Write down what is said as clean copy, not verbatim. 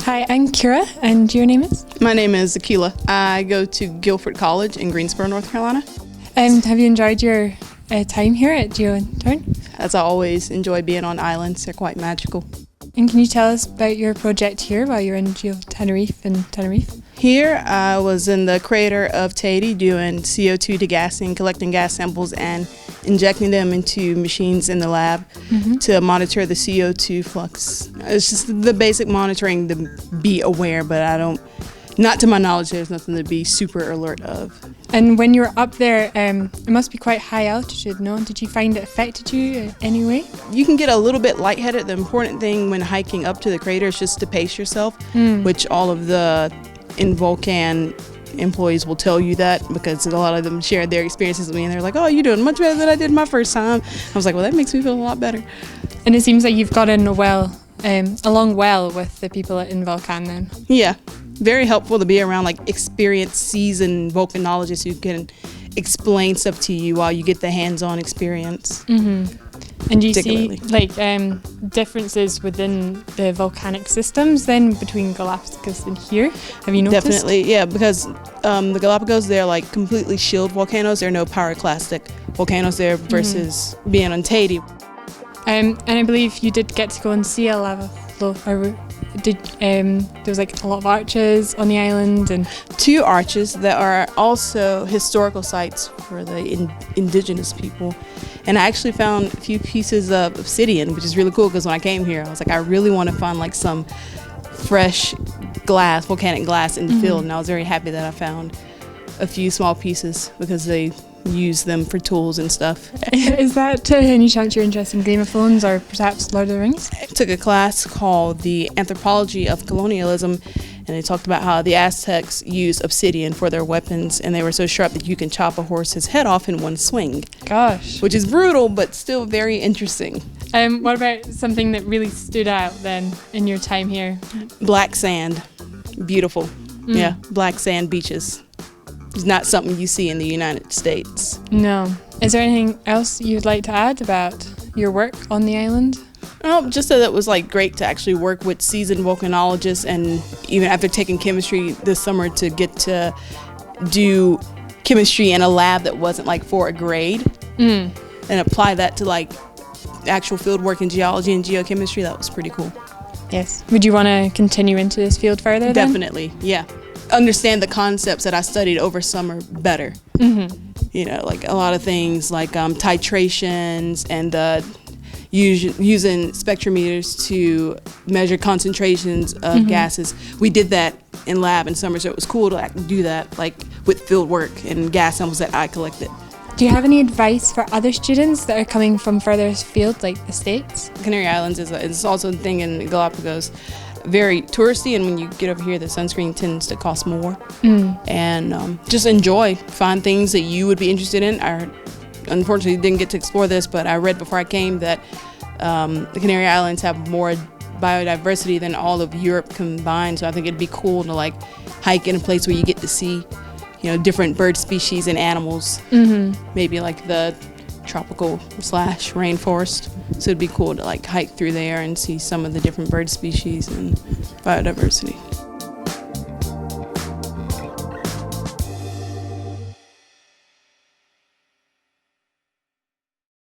Hi, I'm Kira, and your name is? My name is Aquila. I go to Guilford College in Greensboro, North Carolina. Have you enjoyed your time here at GeoIntern? As I always enjoy being on islands, they're quite magical. And can you tell us about your project here while you're in GeoTenerife in Tenerife? Here I was in the crater of Teide doing CO2 degassing, collecting gas samples and injecting them into machines in the lab to monitor the CO2 flux. It's just the basic monitoring to be aware, but not to my knowledge, there's nothing to be super alert of. And when you were up there, it must be quite high altitude, no? Did you find it affected you in any way? You can get a little bit lightheaded. The important thing when hiking up to the crater is just to pace yourself, which all of the Volcano employees will tell you that, because a lot of them shared their experiences with me and they're like, oh, you're doing much better than I did my first time. I was like, well, that makes me feel a lot better. And it seems like you've gotten along well with the people in Volcano then. Yeah, very helpful to be around like experienced, seasoned volcanologists who can explain stuff to you while you get the hands-on experience. And do you see like differences within the volcanic systems then between Galapagos and here? Have you noticed? Definitely, yeah, because the Galapagos, they're like completely shield volcanoes. There are no pyroclastic volcanoes there versus being on Teide. And I believe you did get to go and see a lava flow. There was like a lot of arches on the island and 2 arches that are also historical sites for the indigenous people. And I actually found a few pieces of obsidian, which is really cool because when I came here, I was like, I really want to find like some fresh glass, volcanic glass in the field. And I was very happy that I found a few small pieces because they use them for tools and stuff. Is that any chance you're interested in Game of Thrones or perhaps Lord of the Rings? I took a class called The Anthropology of Colonialism, and they talked about how the Aztecs used obsidian for their weapons, and they were so sharp that you can chop a horse's head off in one swing. Gosh. Which is brutal, but still very interesting. What about something that really stood out then in your time here? Black sand. Beautiful. Yeah, black sand beaches. It's not something you see in the United States. No. Is there anything else you'd like to add about your work on the island? Oh, just that it was like great to actually work with seasoned volcanologists, and even after taking chemistry this summer to get to do chemistry in a lab that wasn't like for a grade and apply that to like actual field work in geology and geochemistry. That was pretty cool. Yes. Would you want to continue into this field further then? Definitely, yeah. Understand the concepts that I studied over summer better. You know, like a lot of things like titrations and using spectrometers to measure concentrations of gases. We did that in lab in summer, so it was cool to do that like with field work and gas samples that I collected. Do you have any advice for other students that are coming from further afield, like the States? Canary Islands is also a thing in Galapagos. Very touristy, and when you get over here the sunscreen tends to cost more. And just enjoy, find things that you would be interested in. I unfortunately didn't get to explore this, but I read before I came that the Canary Islands have more biodiversity than all of Europe combined, so I think it'd be cool to like hike in a place where you get to see, you know, different bird species and animals, maybe like the tropical / rainforest. So it'd be cool to like hike through there and see some of the different bird species and biodiversity.